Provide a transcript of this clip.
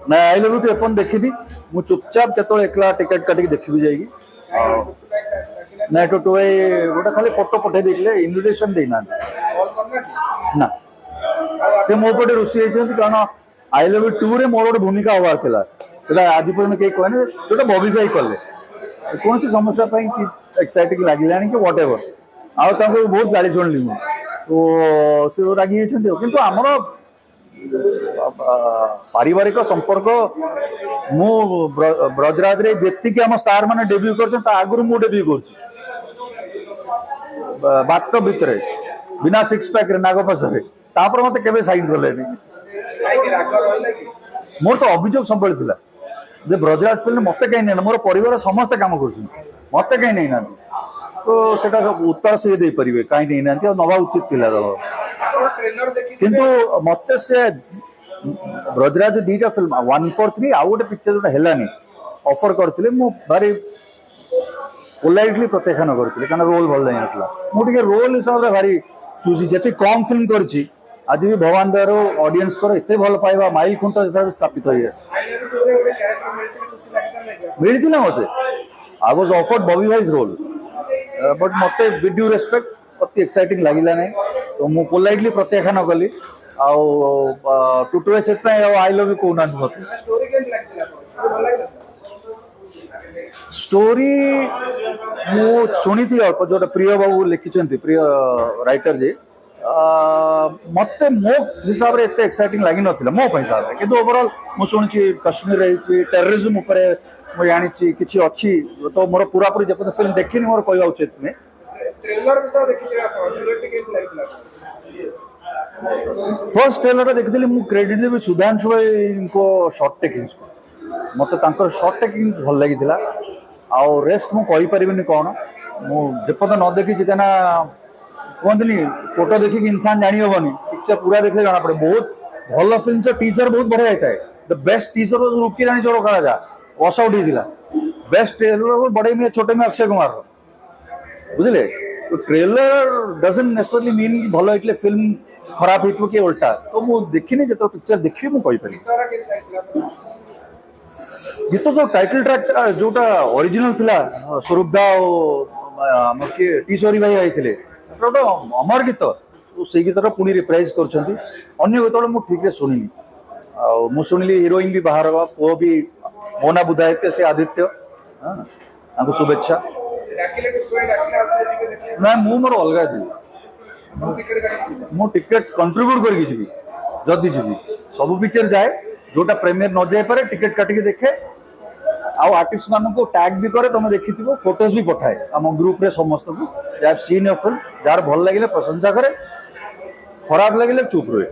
ना आई love you तो एपन देखी थी मु चुपचाप केतल एकला टिकट काटिक देखी जाएगी ना तो गोटे खाली फोटो पठे देखे इनविटेशन देना ना से मो पटे रुषि कारण आई लव यू 2 रे मोर गोटे भूमिका हबार था आज पर्यटन कहीं कहने जो बबी भाई कले कौन सी समस्या कि एक्साइटिंग लगे कि व्हाट एवर आउ बहुत गाड़ी शुणिली मुझे तो से रागी किंतु आमर पारिवारिक संपर्क मु ब्रजराज रे जेतिकी आम स्टार माने डेब्यू कर आगुरी मु डेब्यू कर बाथटब भितर बिना सिक्स पैक रे नागपसरे तापर मते केबे साइन करले मोर तो अभियोग सब थिला जे ब्रजराज फिल्म मते कहीं नहीं मोर परिवार समस्त काम कर मते कहीं नहीं ना तो सेटा सब उत्तर से दे परिवे कहीं नहीं ना नवा उचित थिला किंतु मते से ब्रजराज दीटा फिल्म 143 आउ गोटे पिक्चर जोटा हेलानी ऑफर करथिले मु भारी पोलाइटली प्रत्याख्यान करथिले कारण रोल भल नहीं आसला मु टिके रोल हिसाब रे भारी चूजी जति कम फिल्म करछि आज भी भगवान दयार ऑडियंस कर एते भल पाइबा माइल खुंट स्थापित हो मिलता मत आई वाज ऑफर्ड बॉबी भाईज रोल बट मत विथ ड्यू रेस्पेक्ट अति एक्साइटिंग लगिला नहीं तो मु पोलाइटली प्रत्याख्यान कली टुटुए से आई लव यू कहना स्टोरी मु शुणी थी अल्प जो प्रिय बाबू लिखिं प्रिय राइटर जी मत मो हिसाब रे एते एक्साइटिंग लगी नथिला मो हिसाब रे किंतु ओवरऑल मु सुनिछि कश्मीर रही टेररिज्म ऊपर मु जानिछि किछि अछि तो मोर पूरा पूरी जब फिल्म देखिनी मोर कहवा उचित में ट्रेलर तो देखि आप ट्रेलर टिके लागिला फर्स्ट ट्रेलर देखिली मु क्रेडिट देबी सुधांशु भाई को शॉर्ट टेकिंग मत तांकर शॉर्ट टेकिंग भल लागिथिला आ रेस्ट मु कहि परिबिनी कोन मु जेपद न देखि जेना कहते फोटो देखिक इंसान जानी हेनी पिक्चर पूरा देखले जाना पड़े बहुत भल फिल्म से टीजर बहुत बढ़िया होता है द बेस्ट टीजर वाज रुकी रानी चोर काला वॉश आउट होता बेस्ट ट्रेलर बड़े में छोटे में अक्षय कुमार बुझे तो ट्रेलर डजंट नेसेसरली मीन कि भल होइतले फिल्म खराब होइतलो कि उल्टा तो मु देखिनी जतो पिक्चर देखि मु कहि पारि गीत तो टाइटल ट्रैक जोटा ओरिजिनल थिला स्वरूपदा और टी सॉरी भाई आइथिले अमर गीत तो से गीत पुणी रिप्राइज कर गीत मुझे ठीक से शुणी मु शुणिली हिरोइन भी बाहर पुओ भी मोना बुधायते से आदित्य शुभेच्छा ना मु मोर अलग जी मु टिकेट कंट्रीब्यूट करके जी जदि जी सब पिक्चर जाए जोटा प्रीमियर न जाए पारे टिकेट काटिक देखे आउ आर्टिस्ट मान को टैग भी करे तुम देखी फोटोज भी पठाए आम ग्रुप रे समस्त को जार सीन फिल्म जार भल लगे प्रशंसा करे खराब लगे चुप रहे।